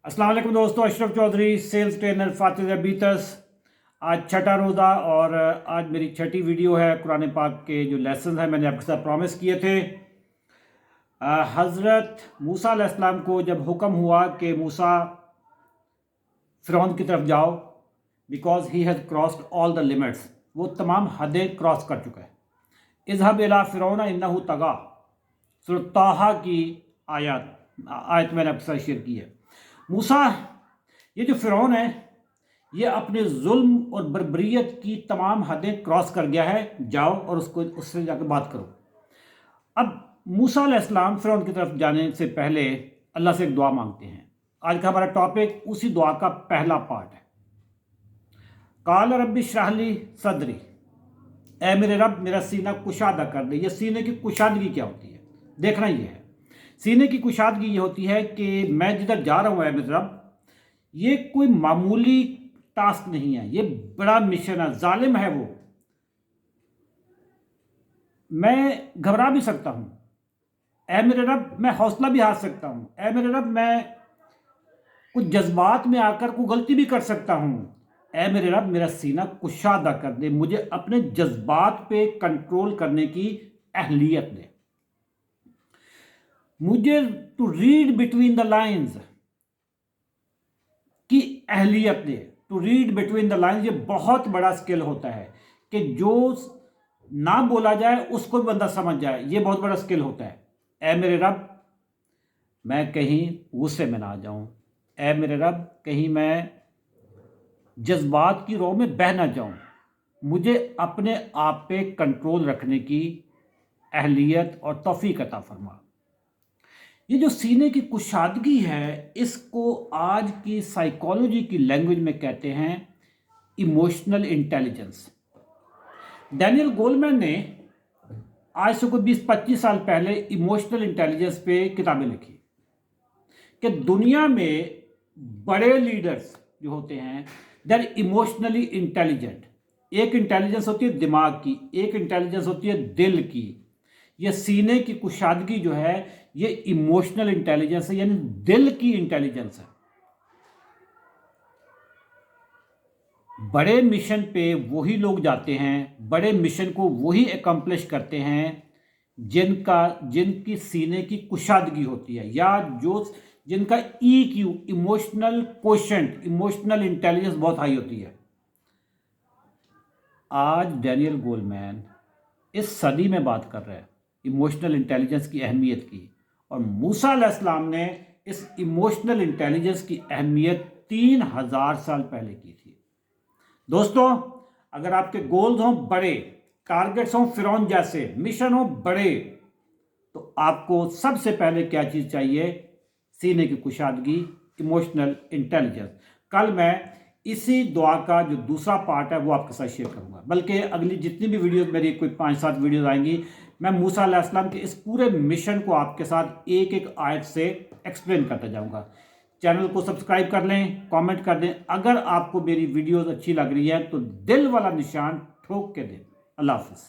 अस्सलाम वालेकुम दोस्तों, Ashraf Chaudhary sales trainer Fatih बीतस। आज छठा रोज़ा और आज मेरी छठी वीडियो है। कुरान पाक के जो लेसन हैं मैंने आपके साथ प्रॉमिस किए थे। हज़रत मूसा अलैहिस्सलाम को जब हुक्म हुआ कि मूसा फ़िरौन की तरफ जाओ, because he has crossed all the limits, वो तमाम हदें क्रॉस कर चुका है। इज़हब इला फ़िरौन इन्नहु तगा, सूरह ताहा की आयत मैंने आपके साथ शेयर की है। मूसा, ये जो फ़िरौन है ये अपने जुल्म और बर्बरियत की तमाम हदें क्रॉस कर गया है, जाओ और उससे जाकर बात करो। अब मूसा अलैहिस्सलाम फ़िरौन की तरफ जाने से पहले अल्लाह से एक दुआ मांगते हैं। आज का हमारा टॉपिक उसी दुआ का पहला पार्ट है। काल रब्बी इश्रह ली सदरी, ऐ मेरे रब मेरा सीना कुशादा कर दे। ये सीने की कुशादगी क्या होती है, देखना ये है। सीने की कुशादगी ये होती है कि मैं जिधर जा रहा हूँ, ऐ मेरे रब, ये कोई मामूली टास्क नहीं है, ये बड़ा मिशन है, जालिम है वो। मैं घबरा भी सकता हूँ, ऐ मेरे रब मैं हौसला भी हार सकता हूँ, ऐ मेरे रब मैं कुछ जज्बात में आकर कोई गलती भी कर सकता हूँ। ऐ मेरे रब मेरा सीना कुशादा कर दे, मुझे अपने जज्बात पे कंट्रोल करने की अहलियत दे, मुझे to read between the lines की अहलियत दे। To read between the lines ये बहुत बड़ा स्किल होता है कि जो ना बोला जाए उसको भी बंदा समझ जाए, ये बहुत बड़ा स्किल होता है। ऐ मेरे रब मैं कहीं गुस्से में ना आ जाऊं, ऐ मेरे रब कहीं मैं जज्बात की रोह में बह ना जाऊं, मुझे अपने आप पे कंट्रोल रखने की अहलियत और तौफीक अता फरमा। ये जो सीने की कुशादगी है, इसको आज की साइकोलॉजी की लैंग्वेज में कहते हैं इमोशनल इंटेलिजेंस। डैनियल गोलमैन ने आज से कोई 20-25 साल पहले इमोशनल इंटेलिजेंस पे किताबें लिखी कि दुनिया में बड़े लीडर्स जो होते हैं दे आर इमोशनली इंटेलिजेंट। एक इंटेलिजेंस होती है दिमाग की, एक इंटेलिजेंस होती है दिल की। ये सीने की कुशादगी जो है ये इमोशनल इंटेलिजेंस है, यानी दिल की इंटेलिजेंस है। बड़े मिशन पे वही लोग जाते हैं, बड़े मिशन को वही एकम्प्लिश करते हैं जिनकी सीने की कुशादगी होती है, या जिनका EQ emotional quotient, emotional intelligence बहुत हाई होती है। आज डैनियल गोलमैन इस सदी में बात कर रहा है इमोशनल इंटेलिजेंस की अहमियत की, और मूसा अलैहिस्सलाम ने इस इमोशनल इंटेलिजेंस की अहमियत 3000 साल पहले की थी। दोस्तों, अगर आपके गोल्स हों बड़े, टारगेट्स हों फ़िरौन जैसे, मिशन हो बड़े, तो आपको सबसे पहले क्या चीज़ चाहिए? सीने की कुशादगी, इमोशनल इंटेलिजेंस। कल मैं इसी दुआ का जो दूसरा पार्ट है वो आपके साथ शेयर करूंगा, बल्कि अगली जितनी भी वीडियोस मेरी कोई 5-7 वीडियोस आएंगी, मैं मूसा अलैहिस्सलाम के इस पूरे मिशन को आपके साथ एक एक आयत से एक्सप्लेन करता जाऊंगा। चैनल को सब्सक्राइब कर लें, कमेंट कर दें। अगर आपको मेरी वीडियोस अच्छी लग रही है तो दिल वाला निशान ठोक के दें। अल्लाह हाफिज़।